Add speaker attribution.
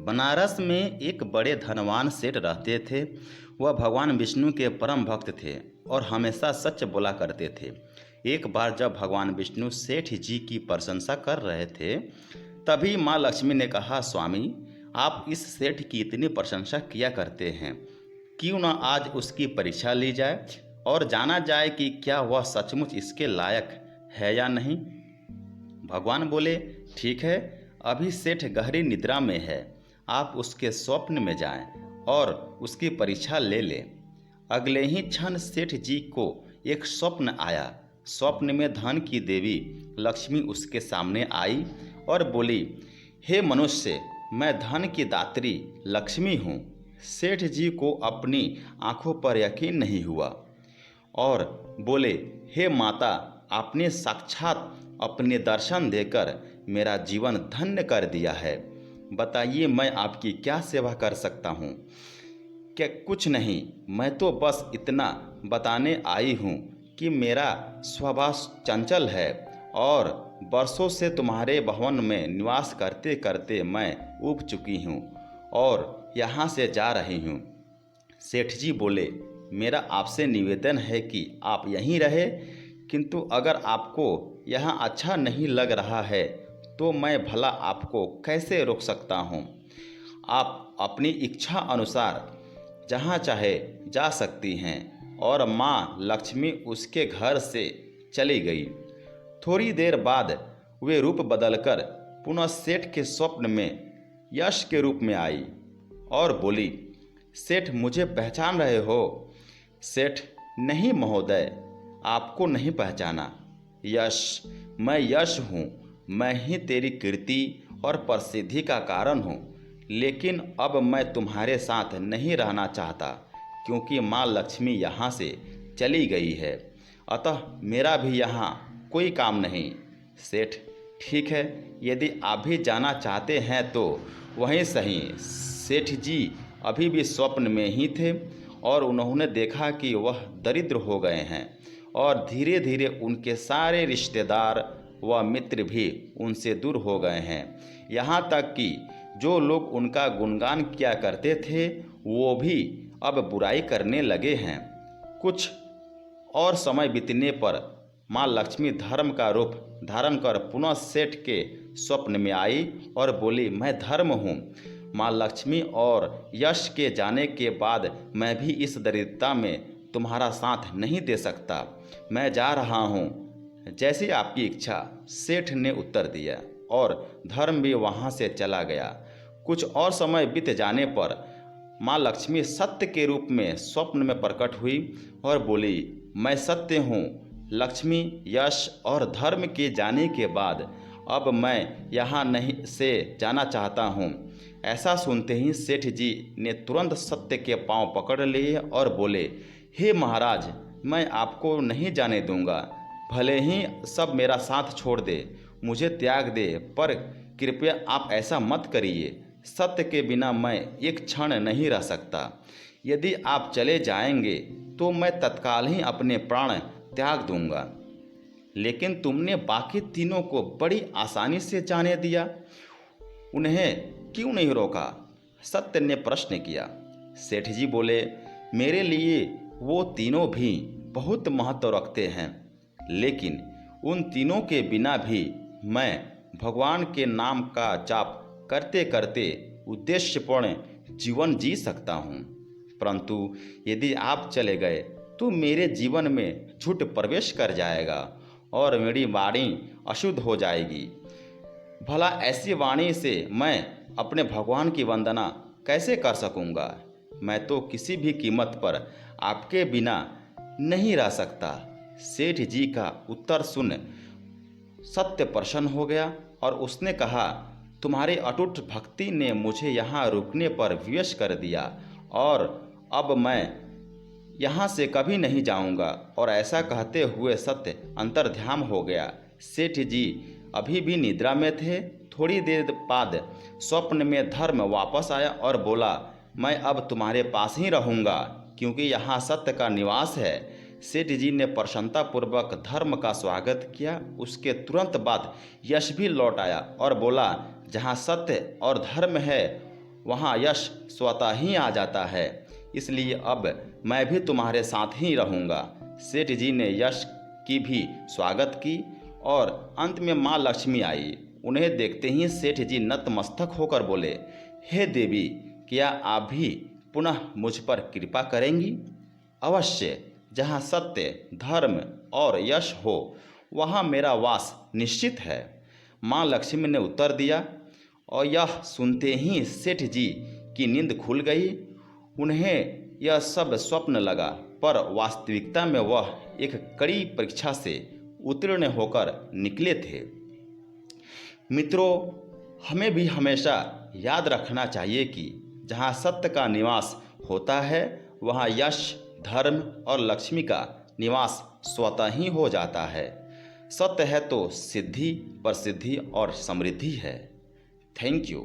Speaker 1: बनारस में एक बड़े धनवान सेठ रहते थे। वह भगवान विष्णु के परम भक्त थे और हमेशा सच बोला करते थे। एक बार जब भगवान विष्णु सेठ जी की प्रशंसा कर रहे थे, तभी माँ लक्ष्मी ने कहा, स्वामी, आप इस सेठ की इतनी प्रशंसा किया करते हैं, क्यों न आज उसकी परीक्षा ली जाए और जाना जाए कि क्या वह सचमुच इसके लायक है या नहीं। भगवान बोले, ठीक है, अभी सेठ गहरी निद्रा में है, आप उसके स्वप्न में जाएं और उसकी परीक्षा ले लें। अगले ही क्षण सेठ जी को एक स्वप्न आया। स्वप्न में धन की देवी लक्ष्मी उसके सामने आई और बोली, हे मनुष्य, मैं धन की दात्री लक्ष्मी हूँ। सेठ जी को अपनी आंखों पर यकीन नहीं हुआ और बोले, हे माता, आपने साक्षात अपने दर्शन देकर मेरा जीवन धन्य कर दिया है। बताइए, मैं आपकी क्या सेवा कर सकता हूँ। क्या? कुछ नहीं, मैं तो बस इतना बताने आई हूँ कि मेरा स्वभाव चंचल है और वर्षों से तुम्हारे भवन में निवास करते करते मैं ऊब चुकी हूँ और यहाँ से जा रही हूँ। सेठ जी बोले, मेरा आपसे निवेदन है कि आप यहीं रहे, किंतु अगर आपको यहाँ अच्छा नहीं लग रहा है तो मैं भला आपको कैसे रोक सकता हूँ। आप अपनी इच्छा अनुसार जहाँ चाहे जा सकती हैं। और माँ लक्ष्मी उसके घर से चली गई। थोड़ी देर बाद वे रूप बदलकर पुनः सेठ के स्वप्न में यश के रूप में आई और बोली, सेठ, मुझे पहचान रहे हो? सेठ, नहीं महोदय, आपको नहीं पहचाना। यश, मैं यश हूँ, मैं ही तेरी कीर्ति और प्रसिद्धि का कारण हूँ। लेकिन अब मैं तुम्हारे साथ नहीं रहना चाहता, क्योंकि माँ लक्ष्मी यहाँ से चली गई है, अतः मेरा भी यहाँ कोई काम नहीं। सेठ, ठीक है, यदि आप भी जाना चाहते हैं तो वहीं सही। सेठ जी अभी भी स्वप्न में ही थे और उन्होंने देखा कि वह दरिद्र हो गए हैं और धीरे धीरे उनके सारे रिश्तेदार व मित्र भी उनसे दूर हो गए हैं। यहाँ तक कि जो लोग उनका गुणगान किया करते थे वो भी अब बुराई करने लगे हैं। कुछ और समय बीतने पर माँ लक्ष्मी धर्म का रूप धारण कर पुनः सेठ के स्वप्न में आई और बोली, मैं धर्म हूँ। माँ लक्ष्मी और यश के जाने के बाद मैं भी इस दरिद्रता में तुम्हारा साथ नहीं दे सकता। मैं जा रहा हूँ, जैसी आपकी इच्छा, सेठ ने उत्तर दिया और धर्म भी वहाँ से चला गया। कुछ और समय बीत जाने पर माँ लक्ष्मी सत्य के रूप में स्वप्न में प्रकट हुई और बोली, मैं सत्य हूँ। लक्ष्मी, यश और धर्म के जाने के बाद अब मैं यहाँ नहीं से जाना चाहता हूँ। ऐसा सुनते ही सेठ जी ने तुरंत सत्य के पांव पकड़ लिए और बोले, हे महाराज, मैं आपको नहीं जाने दूंगा। भले ही सब मेरा साथ छोड़ दे, मुझे त्याग दे, पर कृपया आप ऐसा मत करिए। सत्य के बिना मैं एक क्षण नहीं रह सकता। यदि आप चले जाएंगे तो मैं तत्काल ही अपने प्राण त्याग दूंगा। लेकिन तुमने बाकी तीनों को बड़ी आसानी से जाने दिया, उन्हें क्यों नहीं रोका? सत्य ने प्रश्न किया। सेठ जी बोले, मेरे लिए वो तीनों भी बहुत महत्व रखते हैं, लेकिन उन तीनों के बिना भी मैं भगवान के नाम का जाप करते करते उद्देश्यपूर्ण जीवन जी सकता हूँ। परंतु यदि आप चले गए तो मेरे जीवन में झूठ प्रवेश कर जाएगा और मेरी वाणी अशुद्ध हो जाएगी। भला ऐसी वाणी से मैं अपने भगवान की वंदना कैसे कर सकूँगा? मैं तो किसी भी कीमत पर आपके बिना नहीं रह सकता। सेठ जी का उत्तर सुन सत्य प्रसन्न हो गया और उसने कहा, तुम्हारी अटूट भक्ति ने मुझे यहाँ रुकने पर विवश कर दिया और अब मैं यहाँ से कभी नहीं जाऊँगा। और ऐसा कहते हुए सत्य अंतर्ध्यान हो गया। सेठ जी अभी भी निद्रा में थे। थोड़ी देर बाद स्वप्न में धर्म वापस आया और बोला, मैं अब तुम्हारे पास ही रहूँगा, क्योंकि यहाँ सत्य का निवास है। सेठ जी ने प्रसन्नतापूर्वक धर्म का स्वागत किया। उसके तुरंत बाद यश भी लौट आया और बोला, जहाँ सत्य और धर्म है वहाँ यश स्वतः ही आ जाता है। इसलिए अब मैं भी तुम्हारे साथ ही रहूँगा। सेठ जी ने यश की भी स्वागत की और अंत में माँ लक्ष्मी आई। उन्हें देखते ही सेठ जी नतमस्तक होकर बोले, हे देवी, क्या आप भी पुनः मुझ पर कृपा करेंगी? अवश्य, जहाँ सत्य, धर्म और यश हो वहाँ मेरा वास निश्चित है। माँ लक्ष्मी ने उत्तर दिया और यह सुनते ही सेठ जी की नींद खुल गई। उन्हें यह सब स्वप्न लगा, पर वास्तविकता में वह एक कड़ी परीक्षा से उत्तीर्ण होकर निकले थे। मित्रों, हमें भी हमेशा याद रखना चाहिए कि जहाँ सत्य का निवास होता है वहाँ यश, धर्म और लक्ष्मी का निवास स्वतः ही हो जाता है। सत्य है तो सिद्धि, प्रसिद्धि और समृद्धि है। Thank you.